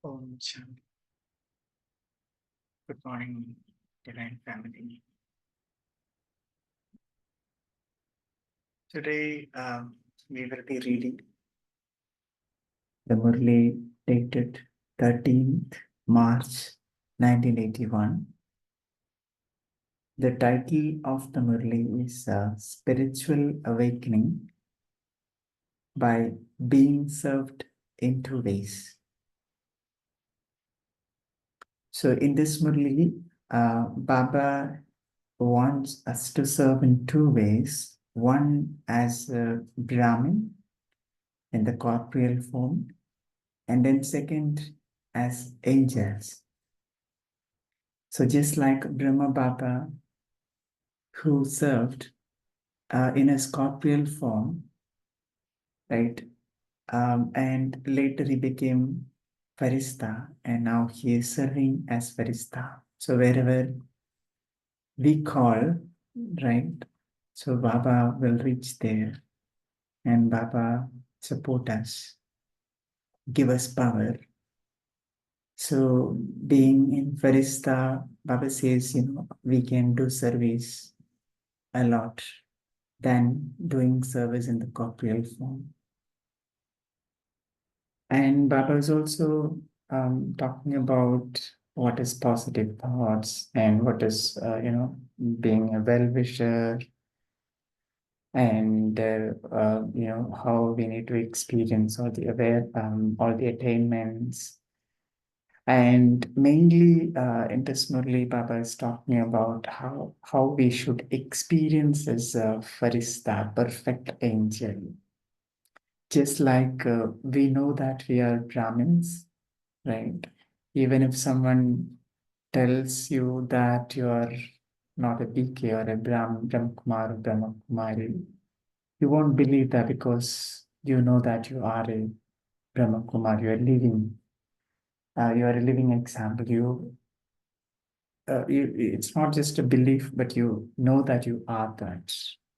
Shanti. Good morning, Divine Family. Today we will be reading the Murli dated 13th March 1981. The title of the Murli is Spiritual Awakening by Being Served in Two Ways. So in this Murli, Baba wants us to serve in two ways. One as a Brahmin in the corporeal form, and then second as angels. So just like Brahma Baba, who served in a corporeal form, right? And later he became Farista, and now he is serving as Farista. So wherever we call, right? So Baba will reach there, and Baba support us, give us power. So being in Farista, Baba says, we can do service a lot than doing service in the corporeal form. And Baba is also talking about what is positive thoughts and what is, being a well-wisher, and how we need to experience all the all the attainments. And mainly in this Murli, Baba is talking about how we should experience as a Farista, perfect angel. Just like we know that we are Brahmins, right? Even if someone tells you that you are not a BK or a Brahma Kumar or Brahma Kumari, you won't believe that because you know that you are a Brahma Kumar, you are living. You are a living example. It's not just a belief, but you know that you are that,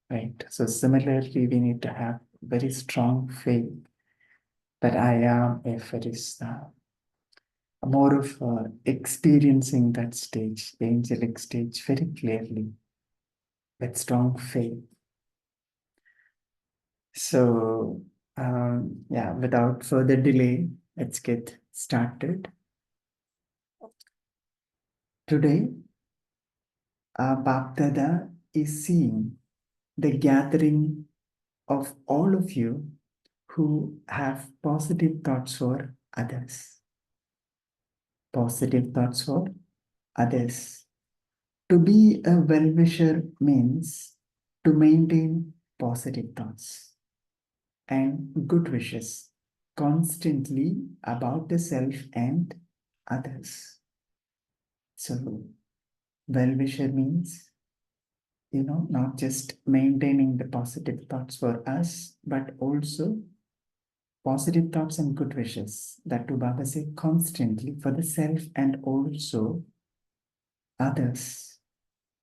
right? So similarly, we need to have very strong faith that I am a Farista. More of experiencing that stage, the angelic stage, very clearly, with strong faith. So, without further delay, let's get started. Today, Bapdada is seeing the gathering of all of you who have positive thoughts for others. Positive thoughts for others. To be a well-wisher means to maintain positive thoughts and good wishes constantly about the self and others. So, well-wisher means, not just maintaining the positive thoughts for us, but also positive thoughts and good wishes. That to Baba say constantly for the self and also others.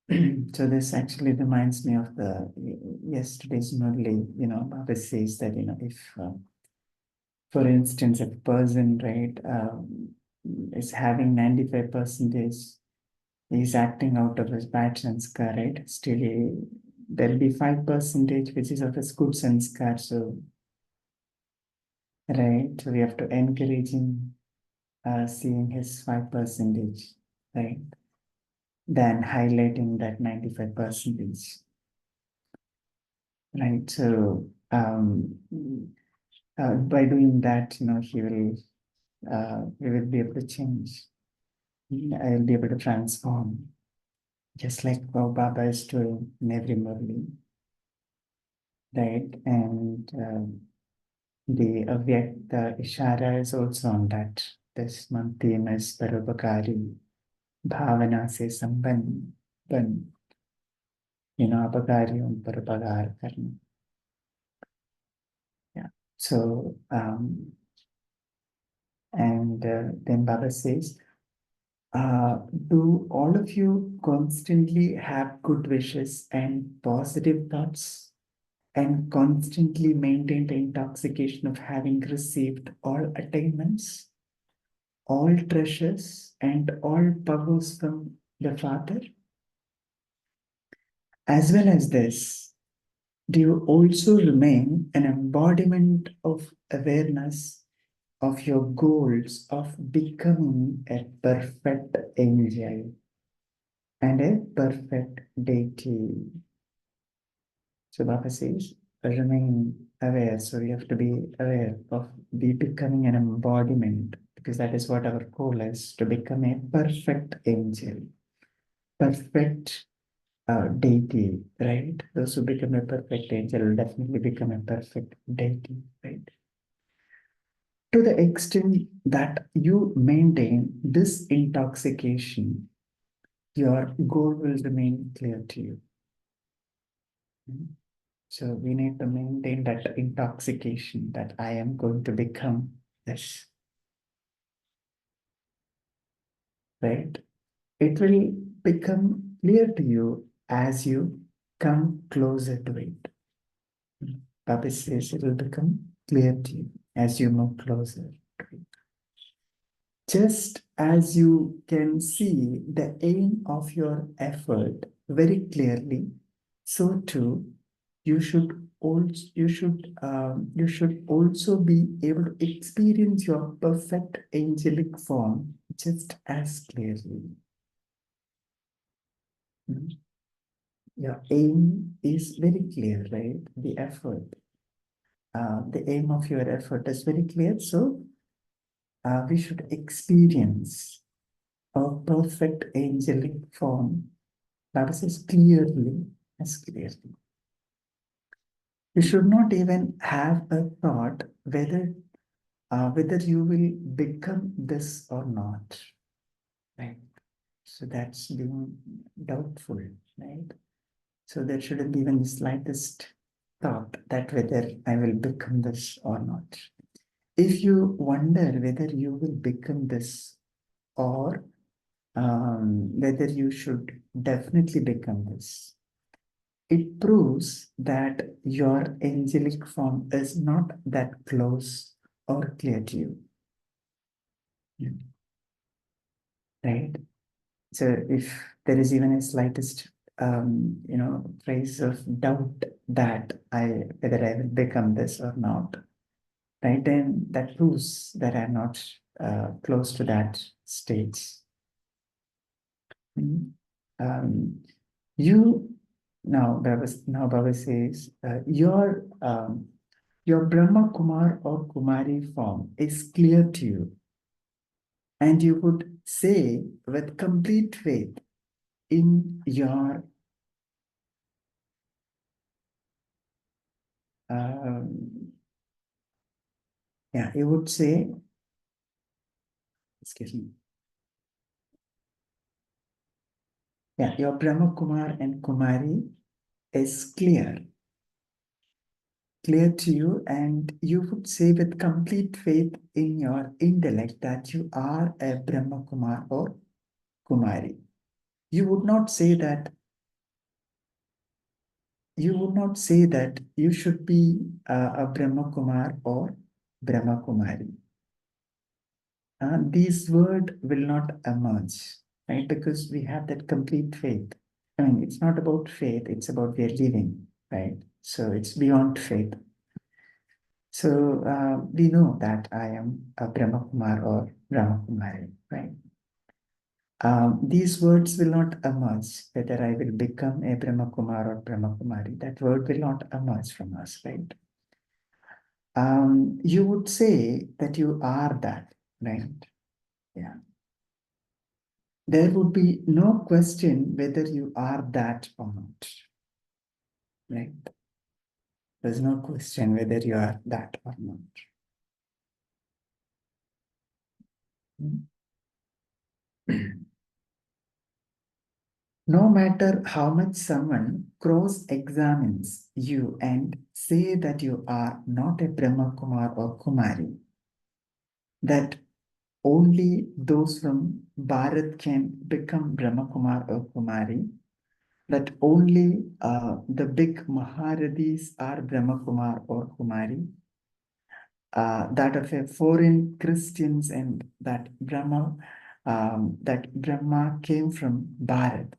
So this actually reminds me of the yesterday's Murli. Baba says that if, for instance, a person, right, is having 95 percentage, he's acting out of his bad sanskar, right? Still, there'll be 5 percentage which is of his good sanskar. So, right, so we have to encourage him seeing his 5 percentage, right? Then highlighting that 95 percentage. Right. So by doing that, we will be able to change. I will be able to transform, just like how Baba is doing in every Murli. Right. And the Avyakta Ishara is also on that. This month theme is Parupakari, Bhavana se Samban, Apakari un Parupakar karna. Yeah. So, and then Baba says, do all of you constantly have good wishes and positive thoughts and constantly maintain the intoxication of having received all attainments? all treasures and all powers from the Father? As well as this, do you also remain an embodiment of awareness of your goals of becoming a perfect angel and a perfect deity? So Baba says, remain aware. So we have to be aware of be becoming an embodiment, because that is what our goal is, to become a perfect angel, perfect deity, right? Those who become a perfect angel will definitely become a perfect deity, right? To the extent that you maintain this intoxication, your goal will remain clear to you. So we need to maintain that intoxication that I am going to become this, right? It will become clear to you as you come closer to it. Baba says it will become clear to you as you move closer to it. Just as you can see the aim of your effort very clearly, so too you should also be able to experience your perfect angelic form just as clearly. Mm. Your aim is very clear, right? The effort, the aim of your effort is very clear. So we should experience a perfect angelic form. That is as clearly as clearly. You should not even have a thought whether you will become this or not, right? So that's being doubtful, right? So there shouldn't be even the slightest thought that whether I will become this or not. If you wonder whether you will become this, or whether you should definitely become this, it proves that your angelic form is not that close or clear to you. Yeah. Right? So if there is even a slightest trace of doubt that whether I will become this or not, right? Then that proves that I'm not close to that stage. Mm. Um, you now Baba says your Brahma Kumar or Kumari form is clear to you, and you would say with complete faith in your um, yeah, you would say, excuse me, yeah, your Brahma Kumar and Kumari is clear to you, and you would say with complete faith in your intellect that you are a Brahma Kumar or Kumari. You would not say that you should be a Brahma Kumar or Brahma Kumari. These words will not emerge, right? Because we have that complete faith. I mean, it's not about faith, it's about we are living, right? So it's beyond faith. So we know that I am a Brahma Kumar or Brahma Kumari, right? These words will not emerge, whether I will become a Brahma Kumar or Brahma Kumari. That word will not emerge from us, right? You would say that you are that, right? Yeah. There would be no question whether you are that or not, right? There's no question whether you are that or not. No matter how much someone cross-examines you and say that you are not a Brahma Kumar or Kumari, that only those from Bharat can become Brahma Kumar or Kumari, that only the big Maharadis are Brahma Kumar or Kumari, that of a foreign Christians, and that Brahma came from Bharat.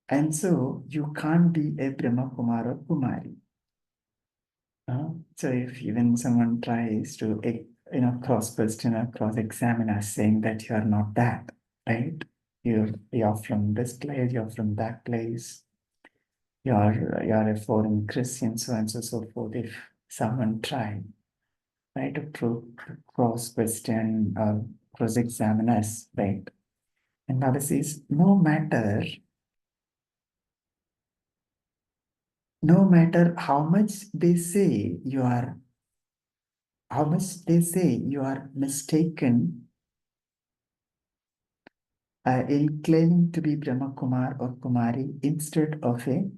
And so you can't be a Brahma Kumar or Kumari. So if even someone tries to, cross-question or cross-examine us saying that you are not that, right? You're from this place, you're from that place, you're a foreign Christian, so and so, so forth. If someone tried, right, to cross-question or cross-examine us, right? And Baba says, no matter how much they say you are mistaken in claiming to be Brahma Kumar or Kumari instead of a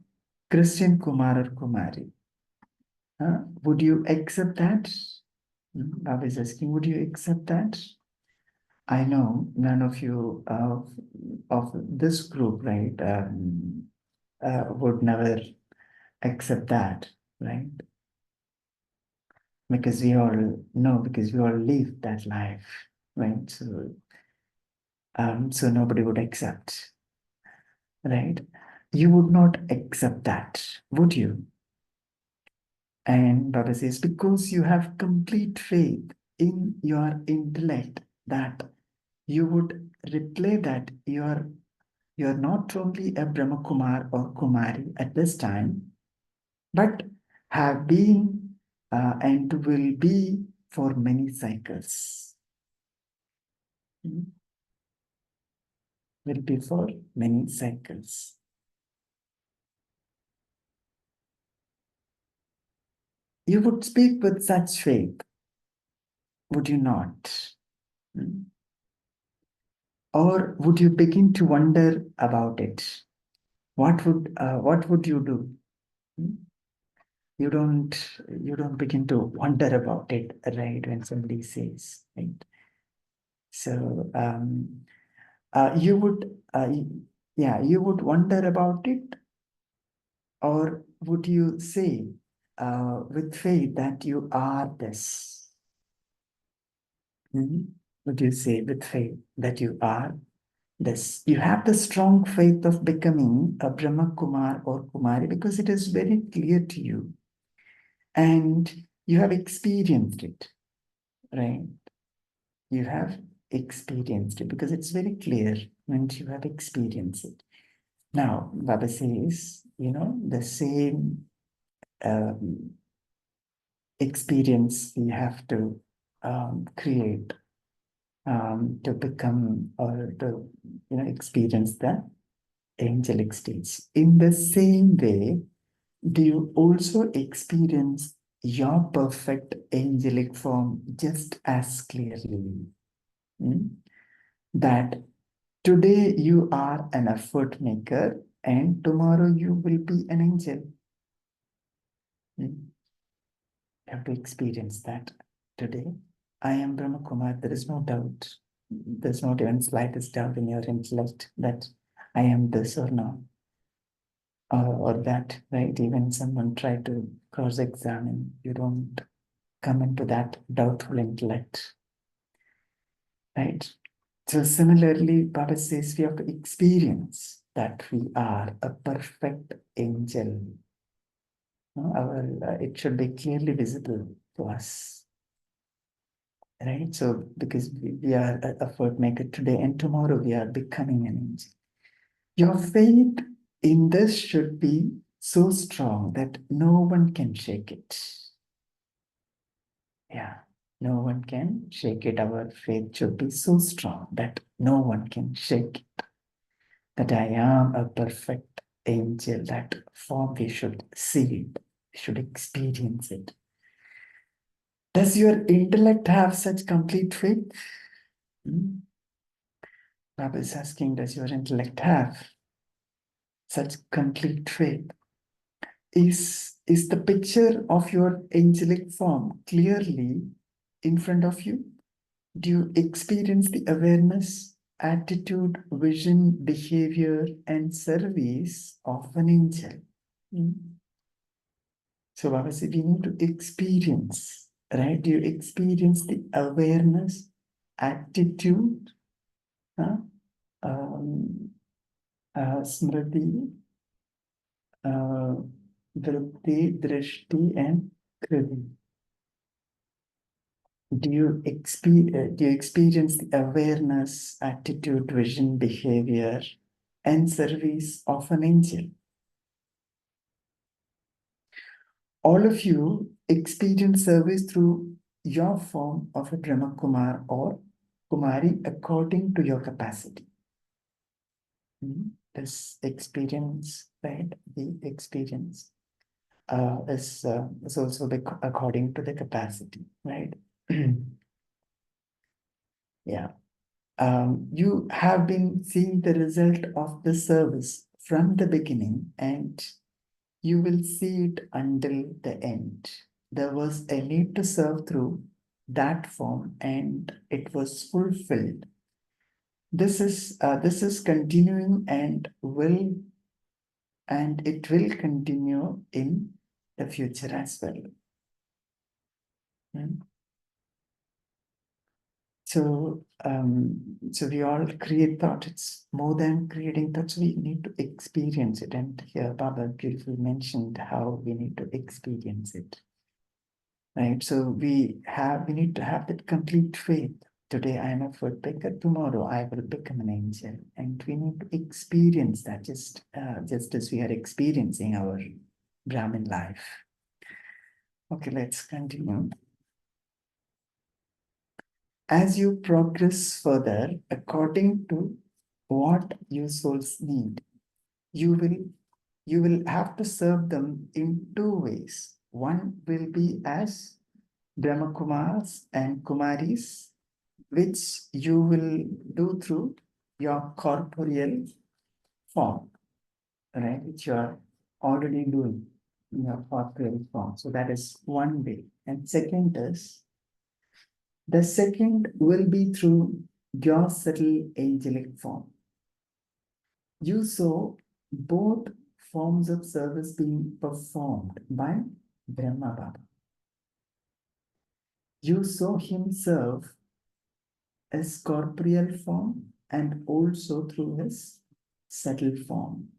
Christian Kumar or Kumari. Would you accept that? Baba is asking, would you accept that? I know none of you of this group, right, would never accept that, right? Because we all know, because we all live that life, right? So nobody would accept, right? You would not accept that, would you? And Baba says, because you have complete faith in your intellect, that you would reply that you're not only a Brahma Kumar or Kumari at this time, but have been and will be for many cycles. Will be for many cycles. You would speak with such faith, would you not? Or would you begin to wonder about it? What would you do? You don't begin to wonder about it, right? When somebody says, right? So you would you would wonder about it, or would you say with faith that you are this? Would you say with faith that you are this? You have the strong faith of becoming a Brahma Kumar or Kumari because it is very clear to you and you have experienced it, right? You have experienced it because it's very clear when you have experienced it. Now, Baba says, the same experience we have to create to become or to experience the angelic states. In the same way, do you also experience your perfect angelic form just as clearly? That today you are an effort maker and tomorrow you will be an angel. You have to experience that today. I am Brahma Kumar. There is no doubt. There's not even slightest doubt in your intellect that I am this or not, or that, right? Even someone try to cross-examine, you don't come into that doubtful intellect, right? So similarly, Baba says we have to experience that we are a perfect angel. It should be clearly visible to us, right? So because we are a effort maker today and tomorrow we are becoming an angel. Your faith in this should be so strong that no one can shake it. Yeah, no one can shake it. Our faith should be so strong that no one can shake it. That I am a perfect angel, that form we should see it, we should experience it. Does your intellect have such complete faith? Baba is asking, does your intellect have such complete faith? Is the picture of your angelic form clearly in front of you? Do you experience the awareness, attitude, vision, behavior, and service of an angel? So Baba said, we need to experience, right? You experience the awareness, attitude, huh? um, smriti, uh, vritti, drishti, and kriti. Do you experience the awareness, attitude, vision, behavior, and service of an angel? All of you experience service through your form of a Brahma Kumar or Kumari according to your capacity. This experience, right? The experience is also according to the capacity, right? Yeah. You have been seeing the result of the service from the beginning, and you will see it until the end. There was a need to serve through that form, and it was fulfilled. This is continuing and it will continue in the future as well. Hmm. So we all create thought. It's more than creating thoughts. We need to experience it. And here Baba beautifully mentioned how we need to experience it. Right. So we need to have that complete faith. Today I am a food picker. Tomorrow I will become an angel. And we need to experience that just as we are experiencing our Brahmin life. Okay, let's continue. As you progress further, according to what your souls need, you will have to serve them in two ways. One will be as Brahma Kumars and Kumaris, which you will do through your corporeal form, right? Which you are already doing in your corporeal form. So that is one way. And the second will be through your subtle angelic form. You saw both forms of service being performed by Brahma Baba. You saw him serve his corporeal form and also through his subtle form.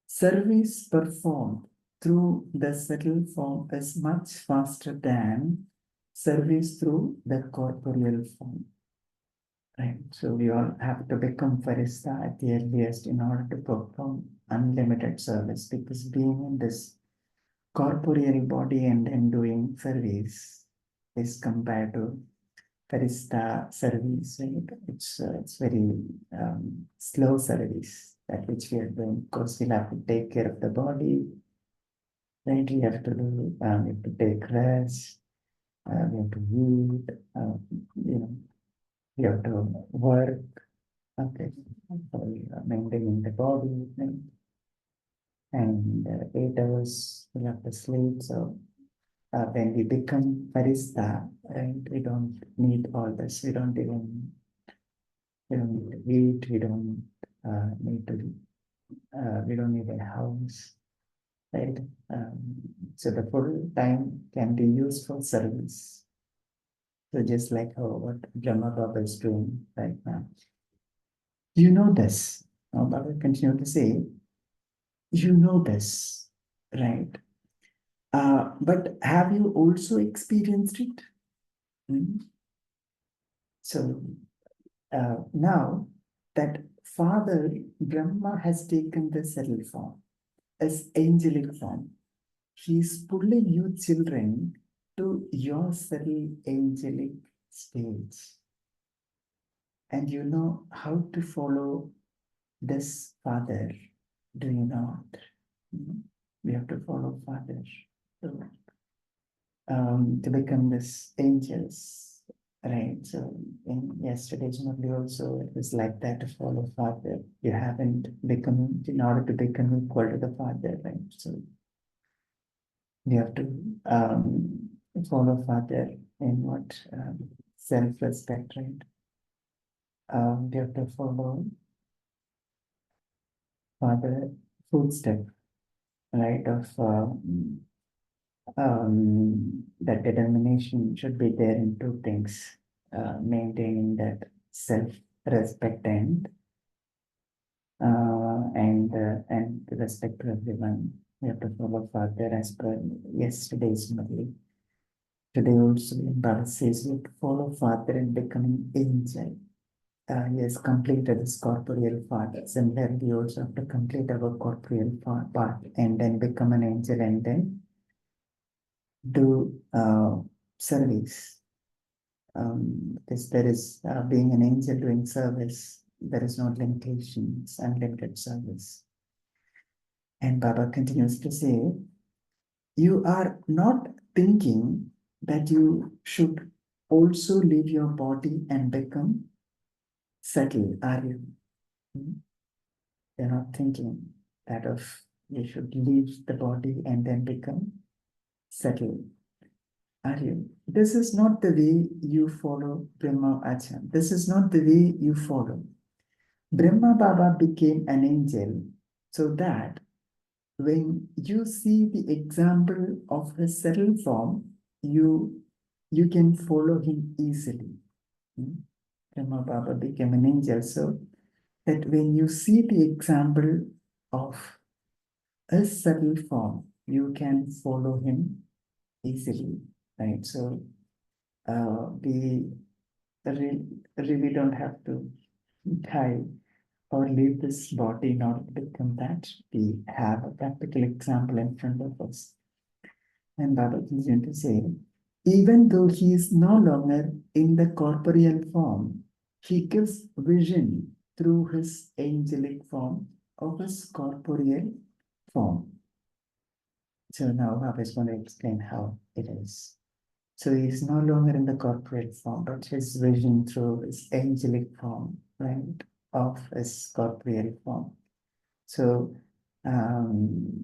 Service performed through the subtle form is much faster than service through the corporeal form. Right. So we all have to become Farista at the earliest in order to perform unlimited service, because being in this corporeal body and then doing service is compared to Farista service. Right? It's very slow service that which we are doing. Of course, we'll have to take care of the body. Right? We have to take rest. We have to eat. You know, we have to work. Okay, so maintaining the body, right? And 8 hours we have to sleep. So when we become barista, right, we don't need all this. We don't need to eat. We don't need a house, right? So the full time can be used for service. So just like how what Brahma Baba is doing right now. You know this. Now Baba continue to say, you know this, right? But have you also experienced it? Hmm? So now that Father Brahma has taken the subtle form as angelic form, he is pulling you children to your subtle angelic stage. And you know how to follow this Father, do you not? Hmm? We have to follow Father. So, to become this angels, right? So in yesterday's Murli also, it was like that to follow Father. You haven't become, in order to become equal to the Father, right? So you have to follow Father in what self-respect, right? You have to follow Father footstep, right? Of that determination should be there in two things, maintaining that self-respect and respect to everyone. We have to follow further as per yesterday's Murli. Today also, Baba says we have to follow further in becoming angel. He has completed his corporeal part. Similarly, we also have to complete our corporeal part and then become an angel and then do service. Because there is being an angel doing service, there is no limitations, unlimited service. And Baba continues to say, you are not thinking that you should also leave your body and become settled, are you? You're not thinking that of you should leave the body and then become settled, are you? This is not the way you follow Brahma Achan. This is not the way you follow. Brahma Baba became an angel so that when you see the example of his settled form, you can follow him easily. Brahma Baba became an angel so that when you see the example of his settled form, you can follow him easily, right? So we really don't have to die or leave this body in order to become that. We have a practical example in front of us. And Baba continued to say, even though he is no longer in the corporeal form, he gives vision through his angelic form of his corporeal form. So now Baba is going to explain how it is. So he is no longer in the corporeal form, but his vision through his angelic form, right, of his corporeal form. So,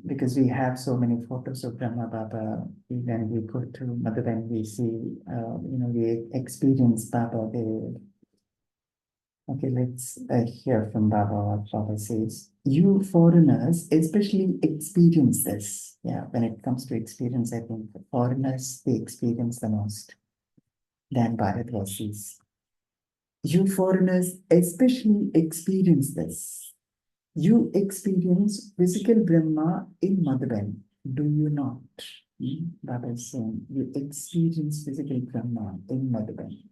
because we have so many photos of Brahma Baba, when we go to Madhuban, we see, we experience Baba there. Okay, let's hear from Baba what Baba says. You foreigners especially experience this. Yeah, when it comes to experience, I think foreigners, they experience the most than Bharatvasis. You foreigners especially experience this. You experience physical Brahma in Madhuban, do you not? Baba is saying, you experience physical Brahma in Madhuban.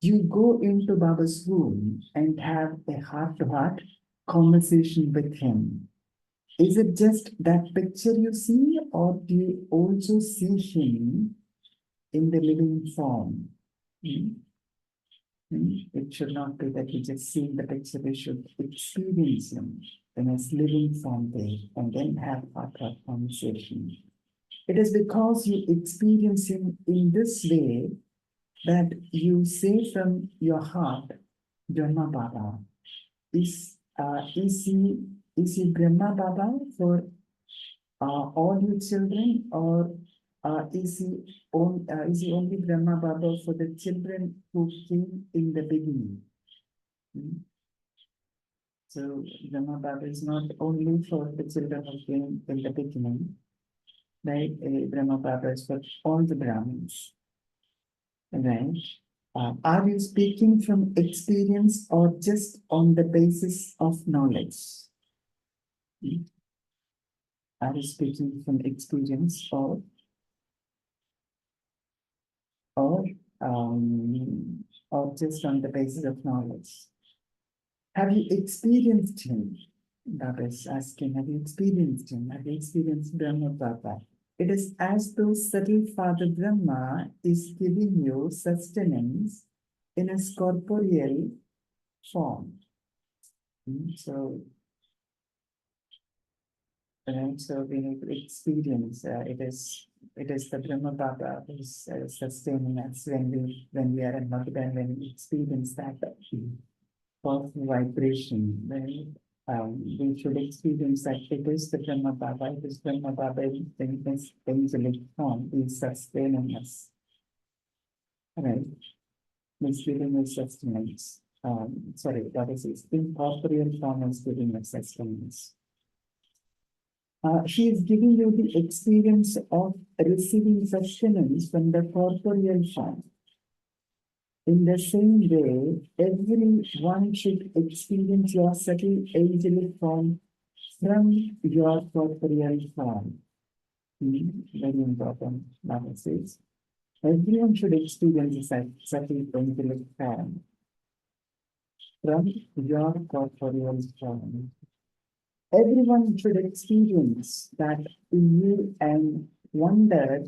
You go into Baba's room and have a heart-to-heart conversation with him. Is it just that picture you see, or do you also see him in the living form? It should not be that we just see the picture, we should experience him in his living form there and then have heart-to-heart conversation. It is because you experience him in this way that you say from your heart, Brahma Baba. Is he Brahma Baba for all your children, or is he only Brahma Baba for the children who came in the beginning? So Brahma Baba is not only for the children who came in the beginning, right? Brahma Baba is for all the Brahmins, right? Are you speaking from experience or just on the basis of knowledge? Are you speaking from experience or or just on the basis of knowledge? Have you experienced him? Baba is asking, have you experienced him? Have you experienced Brahma Baba? It is as though subtle Father Brahma is giving you sustenance in his corporeal form. So we need to experience. It is the Brahma Baba who is sustaining us when we are in Madhuban, when we experience that powerful vibration. We should experience that it is the Brahma Baba. It is Brahma Baba in this angelic form is sustaining us. Right? He's giving us sustenance. That is his incorporeal form is giving us sustenance. She is giving you the experience of receiving sustenance from the corporeal form. In the same way, everyone should experience your subtle angelic form from your corporeal form. Very important, Baba says. Everyone should experience a subtle angelic form from your corporeal form. Everyone should experience that in you and wonder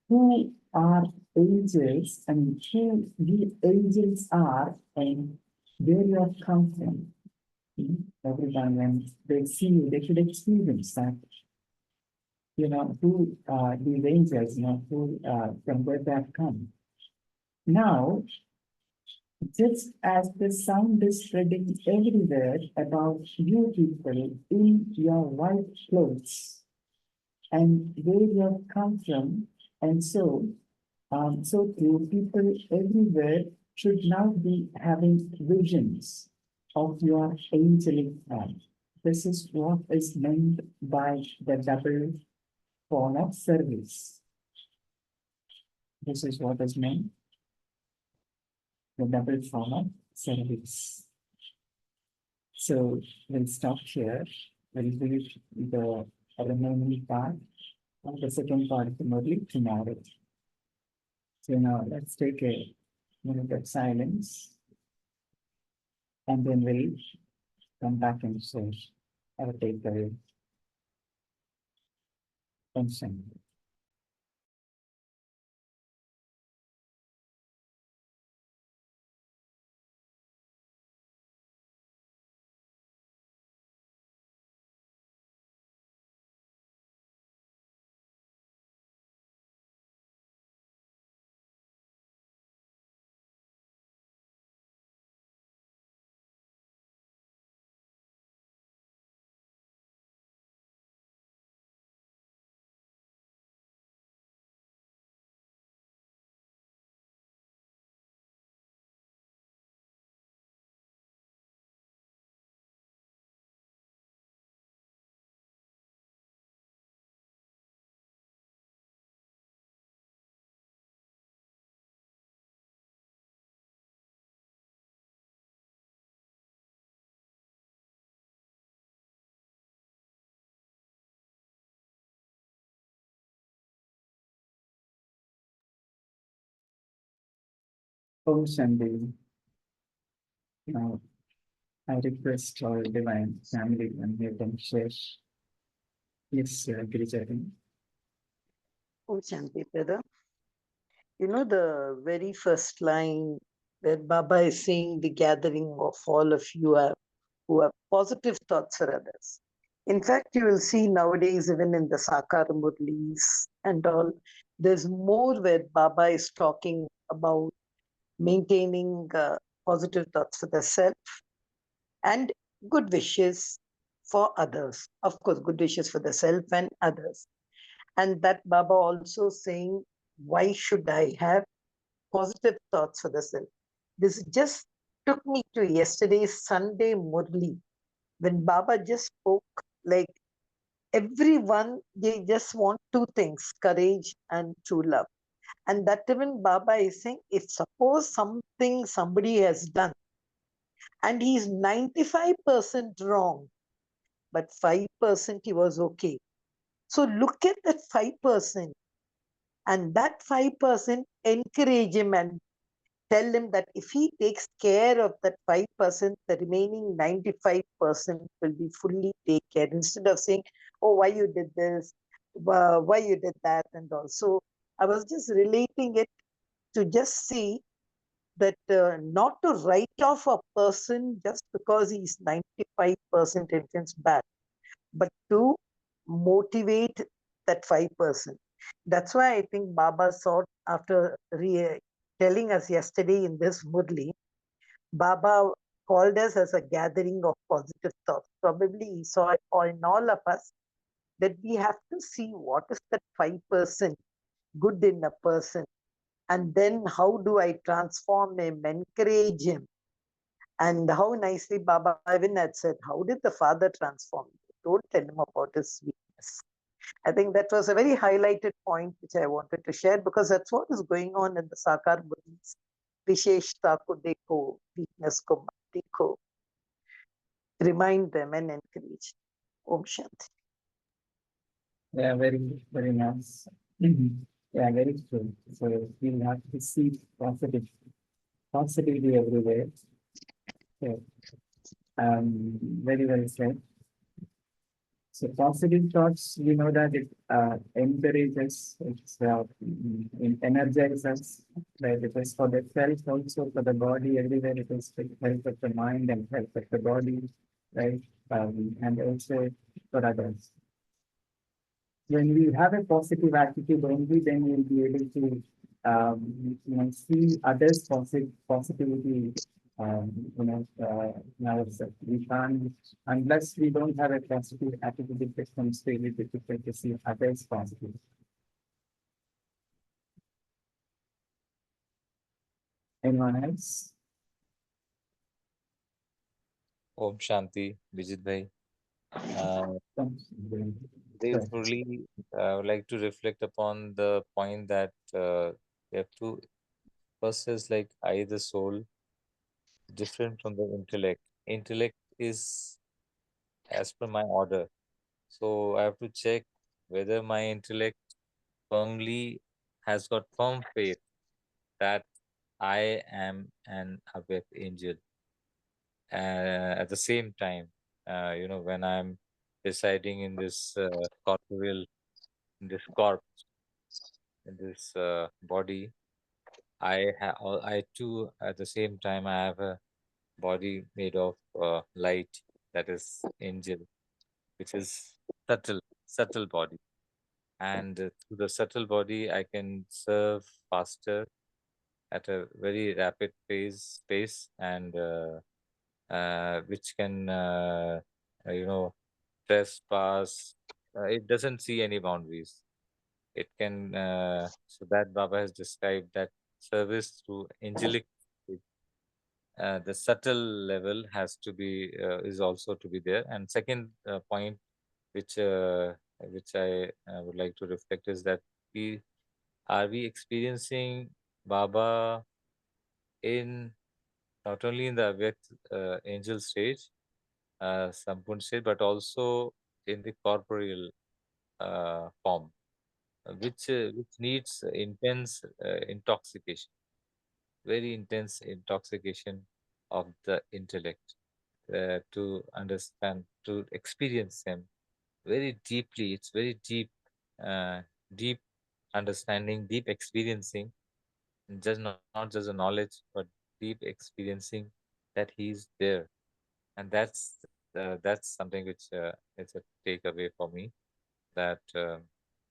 who are angels and who the angels are and where you have come from. Everyone, when they see you, they should experience that. Who these angels, who from where they have come. Now, just as the sound is spreading everywhere about you people in your white clothes and where you have come from, and so too people everywhere should now be having visions of your angelic form. This is what is meant by the double form of service. This is what is meant the double form of service. So we'll stop here. We'll read the remaining part of the second part of the Murli tomorrow. So now let's take a minute of silence and then we'll come back and say our takeaway. Consent. Om Shanti. Now I request our divine family and you can share. Yes, Girijaran. Oh, Shanti, brother. The very first line that Baba is saying, the gathering of all of you who have positive thoughts for others. In fact, you will see nowadays, even in the Sakar Murlis and all, there's more where Baba is talking about maintaining positive thoughts for the self and good wishes for others. Of course, good wishes for the self and others. And that Baba also saying, why should I have positive thoughts for the self? This just took me to yesterday's Sunday Murli, when Baba just spoke like everyone, they just want two things, courage and true love. And that even Baba is saying, if suppose somebody has done and he's 95% wrong, but 5% he was okay. So look at that 5%, and that 5% encourage him and tell him that if he takes care of that 5%, the remaining 95% will be fully taken care, instead of saying, oh, why you did this, why you did that, and all. So I was just relating it to just see that not to write off a person just because he's 95% intentions bad, but to motivate that 5%. That's why I think Baba sought after telling us yesterday in this Murli, Baba called us as a gathering of positive thoughts. Probably he saw it all in all of us that we have to see what is that 5% good in a person. And then how do I transform him, encourage him? And how nicely Baba even had said, how did the father transform? Don't tell him about his weakness. Yes. I think that was a very highlighted point which I wanted to share, because that's what is going on in the Sakar Buddhist. Visheshta ko dekho, weakness ko mat dekho. Remind them and encourage. Om Shanti. Yeah, very nice. Yeah, very true. So we have to see positivity everywhere. So, very well said. So positive thoughts, we know that it encourages, it energizes, right? It is for the self, also for the body, everywhere it is for health of the mind and health of the body, right? And also for others. When we have a positive attitude only, then we'll be able to see others' positivity. In ourselves. We can't, unless we don't have a positive attitude, it becomes really difficult to see others positive. Anyone else? Om Shanti, Vijit bhai. Dave Sure. Murli, I would like to reflect upon the point that we have to first is like I, the soul, different from the intellect. Intellect is as per my order. So I have to check whether my intellect firmly has got firm faith that I am an awake angel. At the same time, when I'm residing in this corporeal, in this corp, in this body, I too at the same time I have a body made of light, that is angel, which is subtle body, and through the subtle body I can serve faster at a very rapid pace, and which can trespass. It doesn't see any boundaries. It can, so that Baba has described that service through angelic, the subtle level has to be, is also to be there. And second point, which which I would like to reflect, is that we we experiencing Baba in not only in the Avyakt angel stage, Sampurn stage, but also in the corporeal form, which needs intense intoxication, very intense intoxication of the intellect to understand, to experience them very deeply. It's very deep, uh, deep understanding, deep experiencing, just not just a knowledge, but deep experiencing that he's there, and that's something which is a takeaway for me, that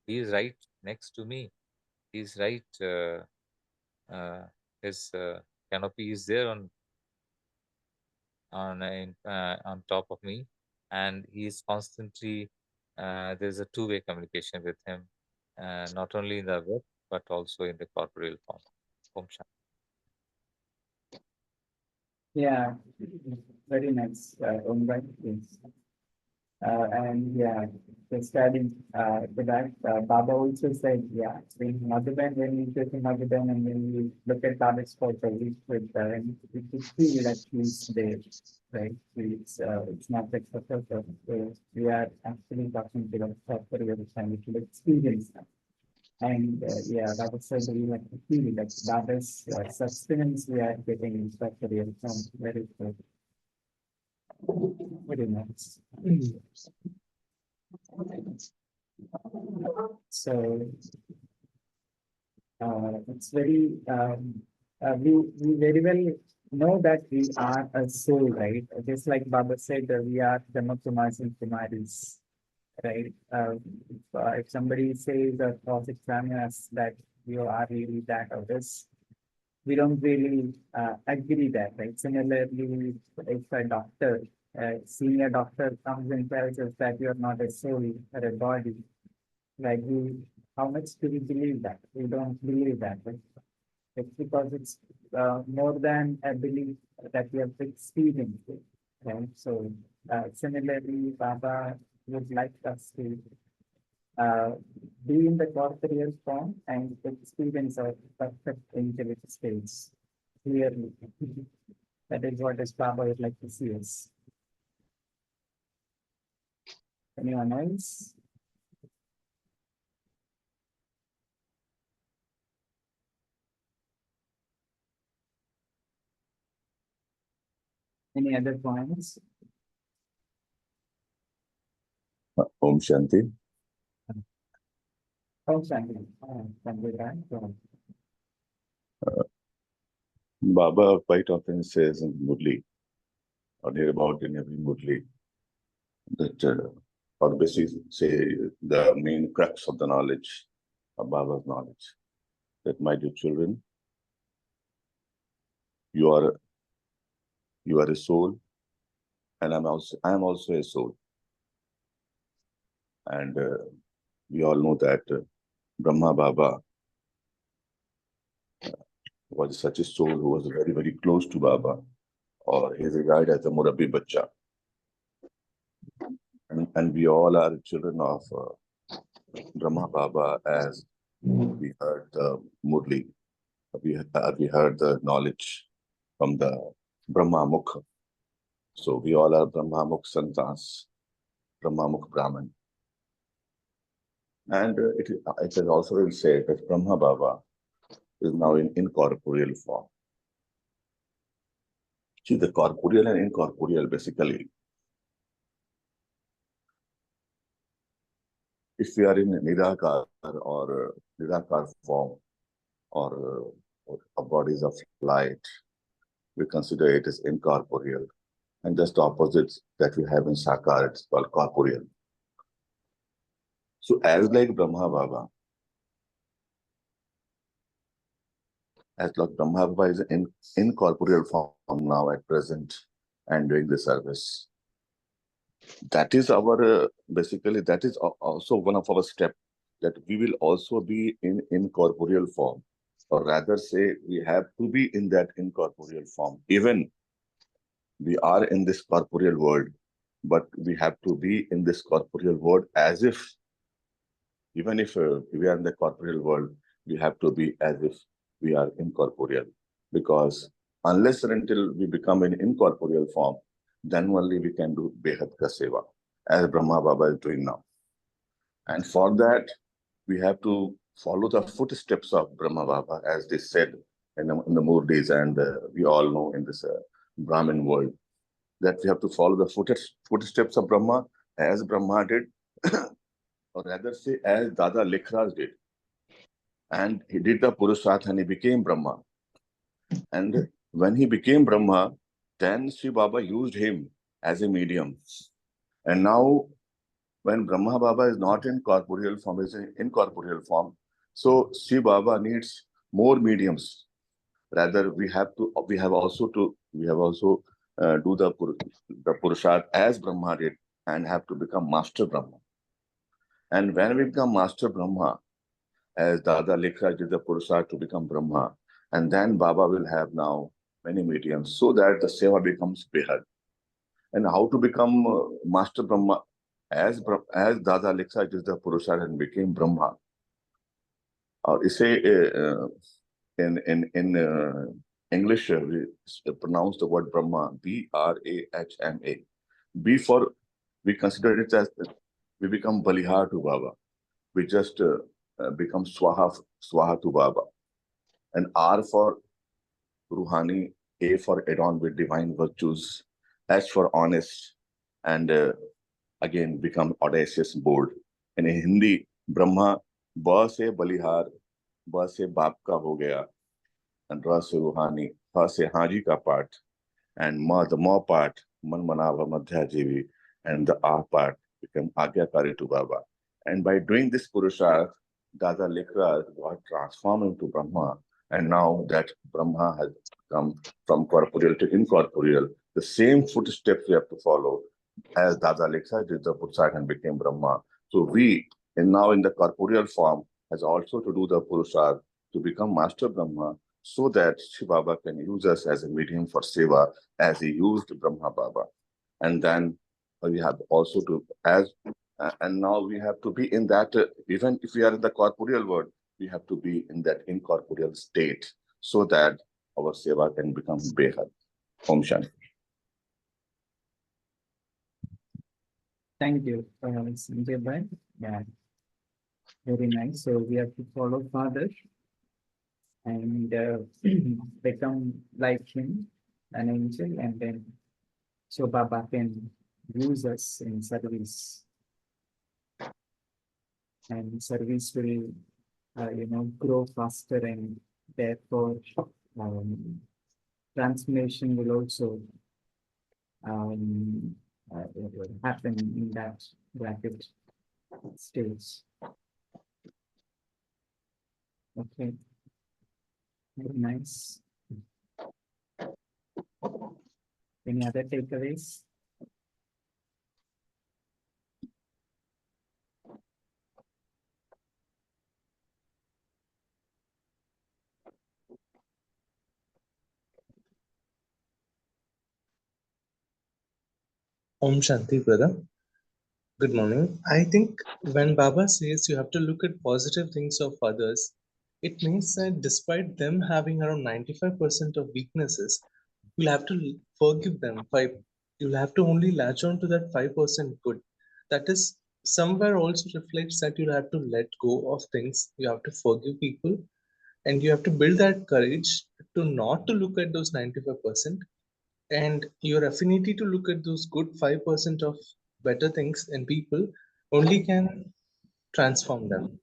he's right next to me. He's right. His canopy is there on top of me, and he's constantly. There's a two-way communication with him, not only in the web but also in the corporeal form. Om Shanti. Yeah, very nice. Right, please. And yeah, just adding to that, Baba also said, yeah, in Madhuban, when you go to Madhuban and when you look at Baba's photo, and you could feel that he's there, right? It's not like a photo. So we are actually talking to the proper and we should experience that. And yeah, Baba said we have to feel that Baba's sustenance we are getting in proper from very good. Very nice. So it's very we very well know that we are a soul, right? Just like Baba said, we are Brahma Kumaris and Kumaris, right? If somebody says or cross-examine us that you are really that or this, we don't really agree that, right? Similarly, if a doctor, senior doctor comes and tells us that you're not a soul or a body, like how much do we believe that? We don't believe that, right? It's because it's more than a belief that we have experienced it, right? So similarly, Baba would like us to be in the corporeal form and experience our perfect angelic states clearly. That is what is Baba would like to see us. Anyone else? Any other points? Om Shanti. Oh, Shanti. Shanti, Baba quite often says in Murli, or hear about in every Murli, that, or basically say the main crux of the knowledge, of Baba's knowledge, that my dear children, you are a soul, and I am also a soul. And we all know that Brahma Baba was such a soul who was very, very close to Baba, or he is regarded as the Murabbi Bacha. And we all are children of Brahma Baba, as we heard the Murli, we heard the knowledge from the Brahma Mukha. So we all are Brahma Mukha Santans, Brahma Mukha Brahman. And it is also been said that Brahma Baba is now in incorporeal form. See, the corporeal and incorporeal, basically, if we are in Nirakar or Nirakar form, or bodies of light, we consider it as incorporeal. And just the opposite that we have in Sakar, it's called corporeal. So as like Brahma Baba, Brahma Baba is in incorporeal form now at present and doing the service. That is our, basically, that is also one of our steps, that we will also be in incorporeal form, or rather say we have to be in that incorporeal form. Even we are in this corporeal world, but we have to be in this corporeal world as if, even if we are in the corporeal world, we have to be as if we are incorporeal. Because unless and until we become in incorporeal form, then only we can do Behad Ka Seva, as Brahma Baba is doing now. And for that, we have to follow the footsteps of Brahma Baba, as they said in the Murdis, and we all know in this Brahmin world, that we have to follow the footsteps of Brahma, as Brahma did, or rather say as Dada Likhraj did. And he did the Purusharth and he became Brahma. And when he became Brahma, then Sri Baba used him as a medium. And now, when Brahma Baba is not in corporeal form, is in incorporeal form, so Sri Baba needs more mediums. Rather, we have also do the Purusharth as Brahma did, and have to become Master Brahma. And when we become Master Brahma, as Dada Likhraj did the Purusharth to become Brahma, and then Baba will have now many mediums, so that the Seva becomes Behad. And how to become Master Brahma? As Dada Likhraj did the Purusharth and became Brahma. Or say in English, we pronounce the word Brahma, B-R-A-H-M-A. B for, we consider it as, we become Balihar to Baba. We just become Swaha to Baba. And R for Ruhani, A for adorned with divine virtues, H for honest, and again become audacious, bold. And in Hindi, Brahma, Ba se Balihar, Ba se Baap ka ho gaya, and Ra se Ruhani, Ha se Haji ka part, and Ma, the Ma part, Man Manava Madhya Jivi, and the Ah part become Agyakari to Baba. And by doing this Purusharth, Dada Likhraj got transformed into Brahma. And now that Brahma has come from corporeal to incorporeal, the same footsteps we have to follow as Dada Likhraj did the Purusharth and became Brahma. So we, now in the corporeal form, has also to do the Purusharth to become Master Brahma, so that Shiv Baba can use us as a medium for Seva, as he used Brahma Baba. And then we have also to, as And now we have to be in that, even if we are in the corporeal world, we have to be in that incorporeal state so that our seva can become behad. Om Shanti. Thank you, Sanjay Bhai. Yeah, very nice. So we have to follow Father and become like him, an angel, and then so Baba can use us in service, and service will, grow faster, and therefore um, transformation will also um, happen in that rapid stage. Okay, very nice. Any other takeaways? Om Shanti, brother. Good morning. I think when Baba says you have to look at positive things of others, it means that despite them having around 95% of weaknesses, you'll have to forgive them. You'll have to only latch on to that 5% good. That is somewhere also reflects that you'll have to let go of things. You have to forgive people, and you have to build that courage to not to look at those 95%, and your affinity to look at those good 5% of better things in people only can transform them.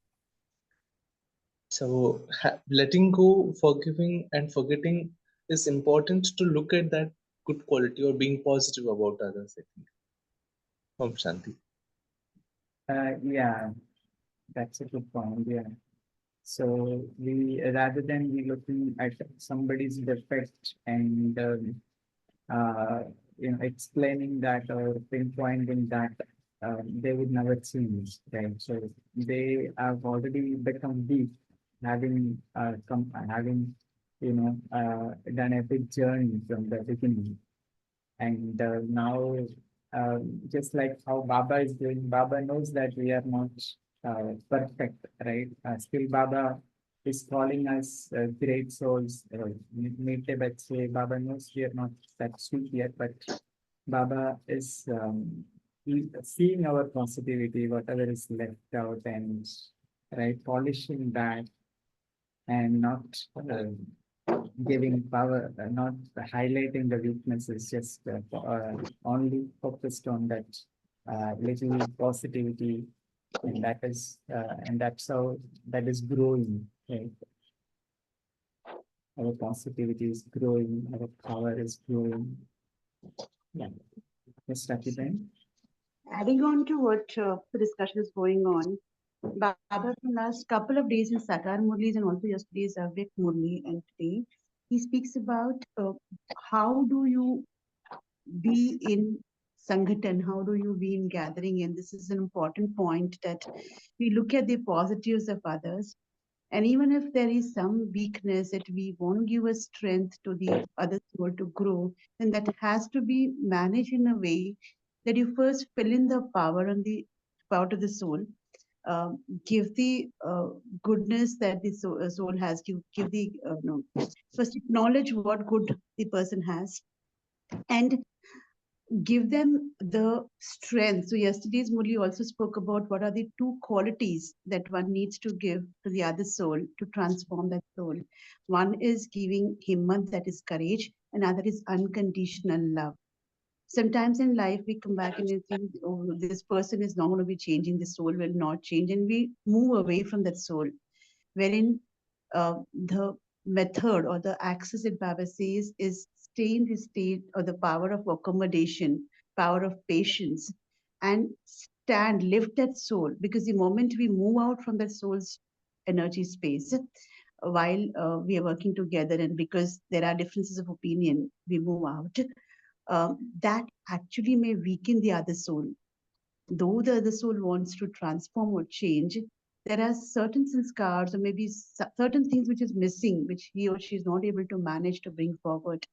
So letting go, forgiving and forgetting is important to look at that good quality or being positive about others, I think. Om Shanti. Yeah, that's a good point. Yeah. So we, rather than we looking at somebody's defect and explaining that or pinpointing that, they would never change, right? So they have already become weak, having done a big journey from the beginning, and now, just like how Baba is doing, Baba knows that we are not perfect, right? Still, Baba is calling us great souls. Meete bache. Baba knows we are not that sweet yet, but Baba is seeing our positivity, whatever is left out, and right, polishing that, and not giving power, not highlighting the weaknesses, just only focused on that little positivity, and that's how that is growing. Right? Our positivity is growing, our power is growing. Yeah, yes, Rakhiben. Adding on to what the discussion is going on, Baba from last couple of days in Sakar Murlis and also yesterday's Avik Murli and today, he speaks about how do you be in Sanghatan, how do you be in gathering, and this is an important point that we look at the positives of others, and even if there is some weakness that we won't give a strength to the other soul to grow, then that has to be managed in a way that you first fill in the power on the power to the soul, uh, give the goodness that the soul has, give the no, first acknowledge what good the person has, and give them the strength. So yesterday's Murli also spoke about what are the two qualities that one needs to give to the other soul to transform that soul. One is giving himmat, that is courage, another is unconditional love. Sometimes in life we come back and we think, oh, this person is not going to be changing, the soul will not change, and we move away from that soul, wherein the method or the access that Baba says is stay in the state or the power of accommodation, power of patience, and stand, lift that soul. Because the moment we move out from that soul's energy space, while we are working together, and because there are differences of opinion, we move out, that actually may weaken the other soul. Though the other soul wants to transform or change, there are certain sanskars or maybe certain things which is missing, which he or she is not able to manage to bring forward.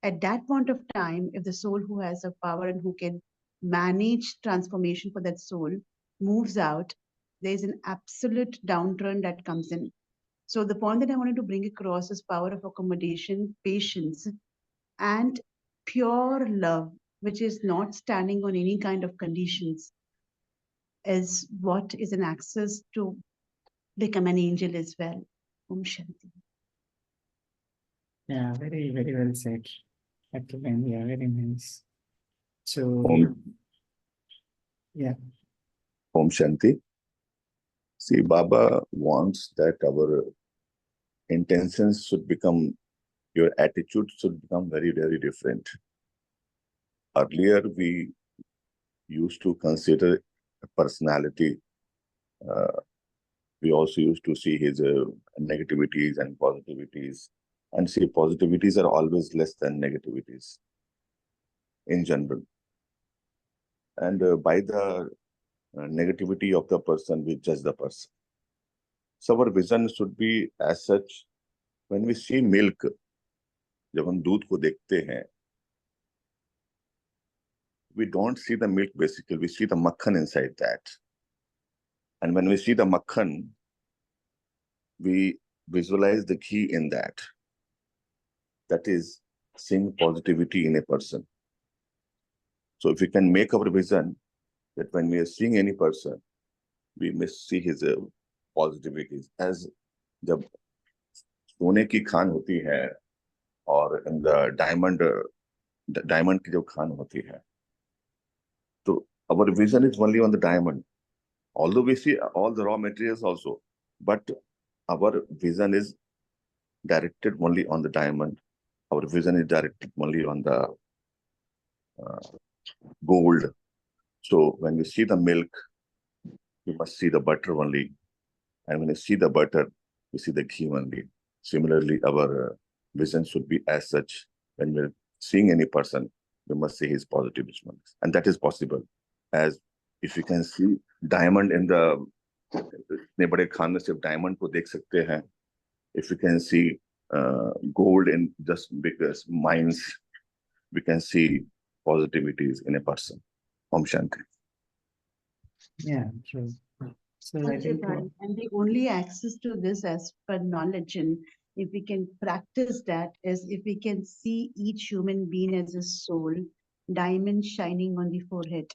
At that point of time, if the soul who has a power and who can manage transformation for that soul moves out, there's an absolute downturn that comes in. So the point that I wanted to bring across is power of accommodation, patience, and pure love, which is not standing on any kind of conditions, is what is an access to become an angel as well. Om Shanti. Yeah, very, very well said. Again, yeah, very nice. So, Om, yeah, Om Shanti. See, Baba wants that our intentions should become, your attitude should become very, very different. Earlier, we used to consider personality. We also used to see his negativities and positivities. And see, positivities are always less than negativities in general. And by the negativity of the person, we judge the person. So our vision should be as such, when we see milk, जब हम दूध को देखते हैं, we don't see the milk basically, we see the makhan inside that. And when we see the makhan, we visualize the ghee in that. That is seeing positivity in a person. So if we can make our vision that when we are seeing any person, we must see his positivities. As जब सोने की खान होती है और the diamond की जो खान होती है, तो our vision is only on the diamond. Although we see all the raw materials also, but our vision is directed only on the diamond. Our vision is directed only on the gold. So when we see the milk, we must see the butter only. And when we see the butter, we see the ghee only. Similarly, our vision should be as such. When we're seeing any person, we must see his positive vision. And that is possible. As if you can see diamond in the इतने बड़े खान में सिर्फ diamond को देख सकते हैं. If you can see gold in just because mines, we can see positivities in a person. Om Shanti. yeah, true. So I That's it, think, Bhai. And the only access to this as per knowledge, and if we can practice that, is if we can see each human being as a soul, diamond shining on the forehead.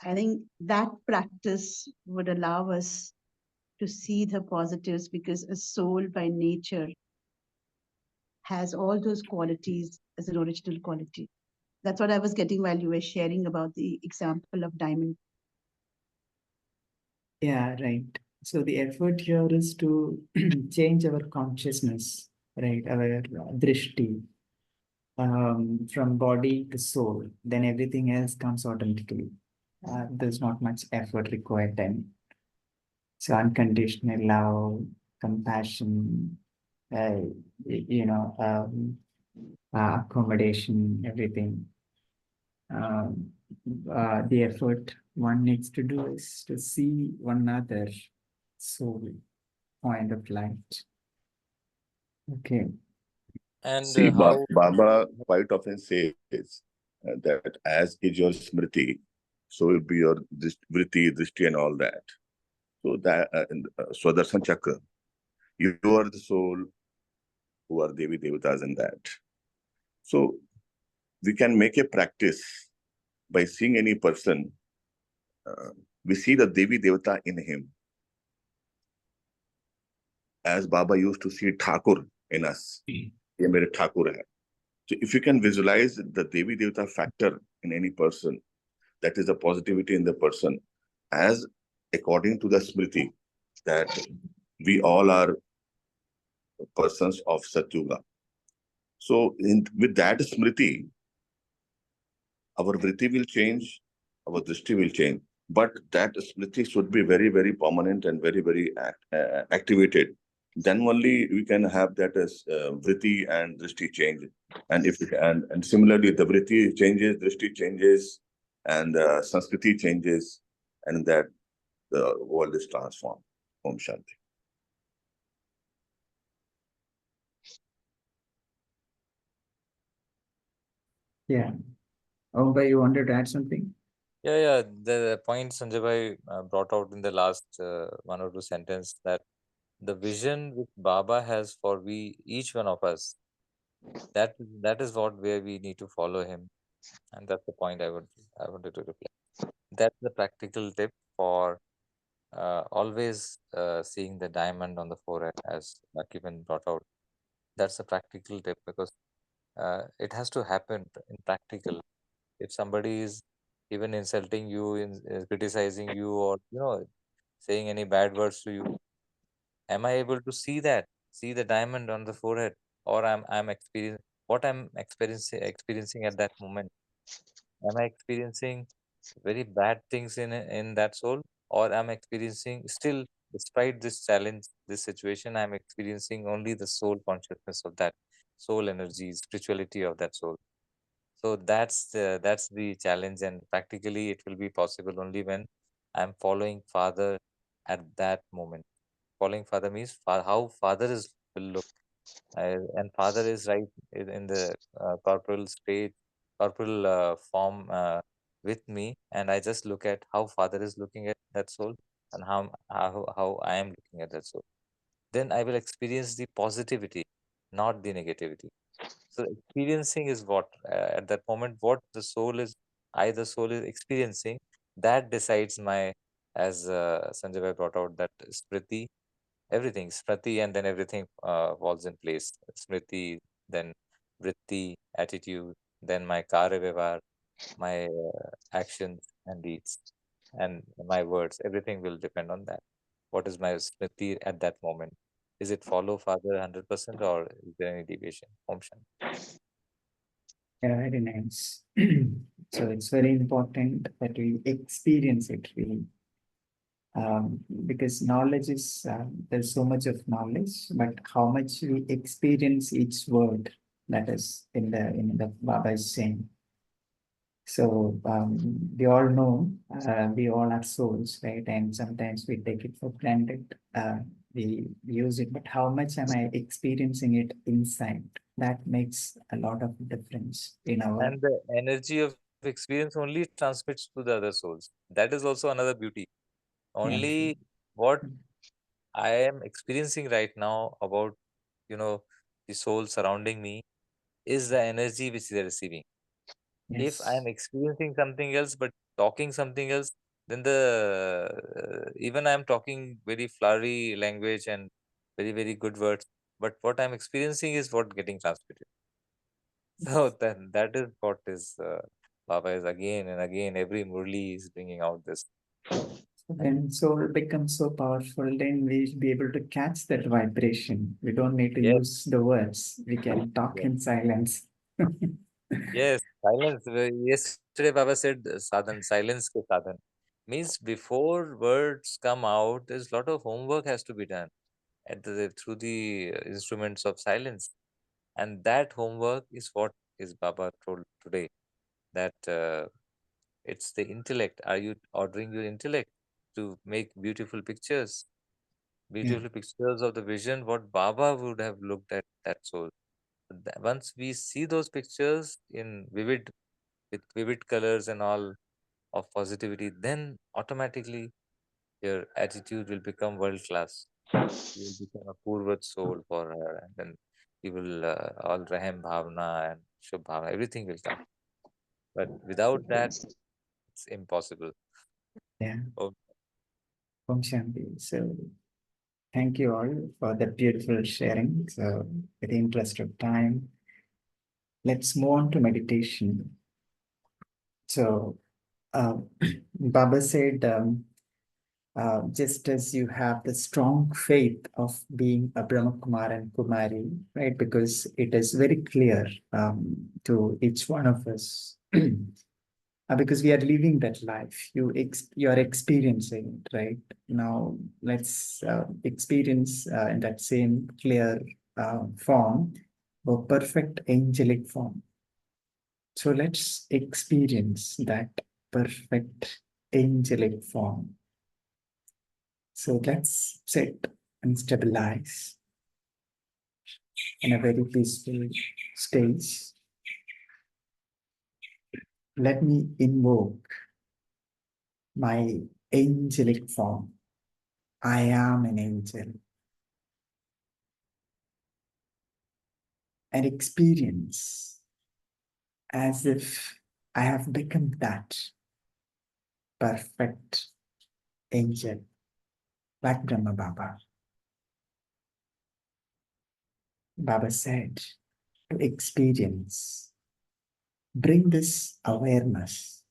I think that practice would allow us to see the positives, because a soul by nature has all those qualities as an original quality. That's what I was getting while you were sharing about the example of diamond. yeah, right. So the effort here is to change our consciousness, right? Our drishti, from body to soul. Then everything else comes automatically. There's not much effort required then. So unconditional love, compassion, uh, accommodation, everything. The effort one needs to do is to see one another soul point of light. Okay. And See, how Baba quite often says that as is your smriti, so will be your vritti, drishti, and all that. So that Swadarshan Chakra, you are the soul who are Devi Devatas in that. So we can make a practice by seeing any person, we see the Devi Devata in him. As Baba used to see Thakur in us. ये मेरे ठाकुर है. So if you can visualize the Devi Devata factor in any person, that is the positivity in the person, as according to the Smriti, that we all are persons of Satyuga. So with that Smriti, our vritti will change, our drishti will change. But that Smriti should be very, very permanent and very, very activated. Then only we can have that as vritti and drishti change. And if and similarly, the vritti changes, drishti changes, and Sanskriti changes, and that the world is transformed. Om Shanti. Yeah. Bhai, you wanted to add something? Yeah. The point Sanjay bhai brought out in the last one or two sentence, that the vision which Baba has for each one of us, that is what where we need to follow him, and that's the point I wanted to reflect. That's the practical tip for always seeing the diamond on the forehead, as Kivan brought out. That's a practical tip, because it has to happen in practical. If somebody is even insulting you, criticizing you, or saying any bad words to you, am I able to see the diamond on the forehead, or I'm experiencing what I'm experiencing at that moment? Am I experiencing very bad things in that soul, or I'm experiencing still, despite this challenge, this situation, I'm experiencing only the soul consciousness of that soul energy, spirituality of that soul? So that's the challenge, and practically it will be possible only when I'm following Father at that moment. Following Father means how Father is will look, and Father is right in the corporal state, corporal form with me, and I just look at how Father is looking at that soul, and how I am looking at that soul. Then I will experience the positivity, not the negativity. So experiencing is what at that moment, what the soul is, the soul is experiencing, that decides my, as Sanjay bhai brought out, that smriti, everything smriti, and then everything falls in place. Smriti, then vritti, attitude, then my karya vyavhar, my actions and deeds, and my words, everything will depend on that. What is my smriti at that moment? Is it follow Father 100%, or is there any deviation? Om Shanti. Yeah, very nice. So it's very important that we experience it really, because knowledge is there's so much of knowledge, but how much we experience each word that is in the Baba is saying. So we all know we all are souls, right? And sometimes we take it for granted. We use it, but how much am I experiencing it inside? That makes a lot of difference in our. And the energy of experience only transmits to the other souls. That is also another beauty. Yeah. Only what I am experiencing right now about, you know, the soul surrounding me is the energy which they are receiving. If I Yes. am experiencing something else but talking something else, then the even I am talking very flowery language and very, very good words, but what I'm experiencing is what getting transmitted. So then that is what is Baba is again and again, every Murli is bringing out this. When soul becomes so powerful, then we'll be able to catch that vibration. We don't need to Yes, use the words. We can talk yes, in silence. yes. Silence. Yesterday, Baba said sadhan, silence ke sadhan. Means before words come out, there's a lot of homework has to be done through the instruments of silence. And that homework is what is Baba told today, that it's the intellect. Are you ordering your intellect to make beautiful pictures? Yeah. Beautiful pictures of the vision, what Baba would have looked at that soul. Once we see those pictures with vivid colors and all of positivity, then automatically your attitude will become world class. You will become a Purvat soul for her, and then you will all Raham Bhavna and Shubh Bhavna, everything will come. But without that, it's impossible. Yeah. Oh, Om Shanti. So thank you all for the beautiful sharing. So with the interest of time, let's move on to meditation. So uh, Baba said, just as you have the strong faith of being a Brahma Kumar and Kumari, right? Because it is very clear to each one of us. Because we are living that life, you are experiencing it, right? Now let's experience in that same clear form, or perfect angelic form. So let's experience that perfect angelic form. So let's sit and stabilize in a very peaceful stage. let me invoke my angelic form. I am an angel. And experience as if I have become that perfect angel, like Brahma Baba. Baba said to experience, bring this awareness.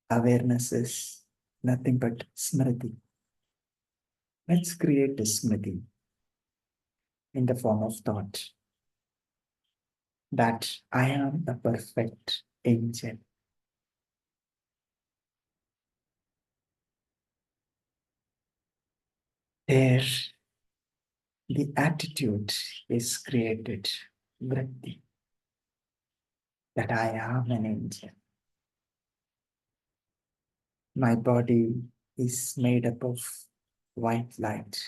Awareness is nothing but smriti. Let's create a smriti in the form of thought that I am a perfect angel. There, the attitude is created, vritti, that I am an angel. My body is made up of white light.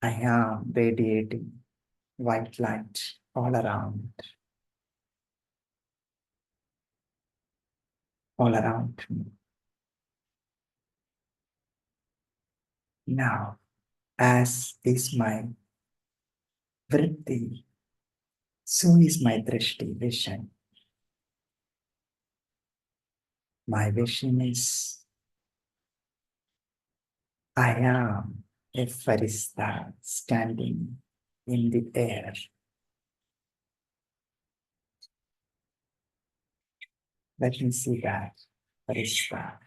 I am radiating white light all around me. Now, as is my vritti, so is my drishti, vision. My vision is I am a farishta standing in the air. Let me see that farishta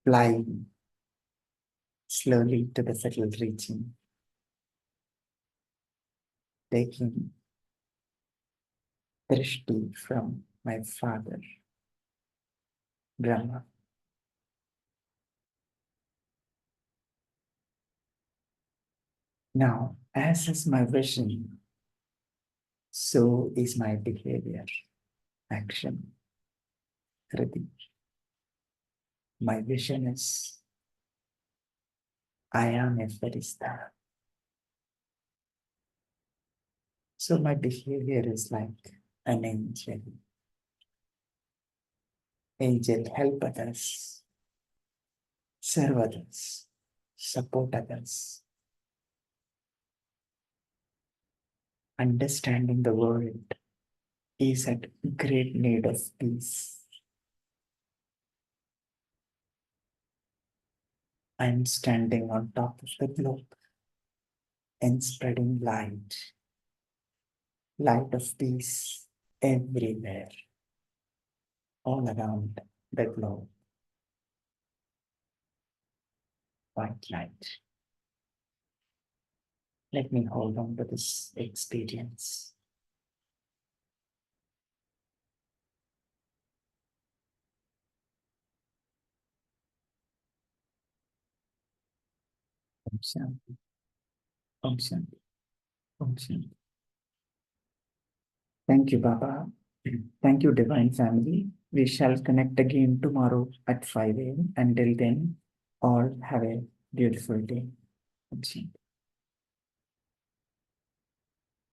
flying slowly to the settled region, taking drishti from my father, Brahma. Now, as is my vision, so is my behavior, action, kriti. My vision is I am a farishta. So my behavior is like an angel. Angel, help others, serve others, support others. Understanding the world is at great need of peace. I'm standing on top of the globe and spreading light of peace everywhere, all around the globe. White light. Let me hold on to this experience. Om Shanti. Om Shanti. Om Shanti. Thank you, Baba. Thank you, Divine Family. We shall connect again tomorrow at 5 a.m. Until then, all have a beautiful day. Om Shanti.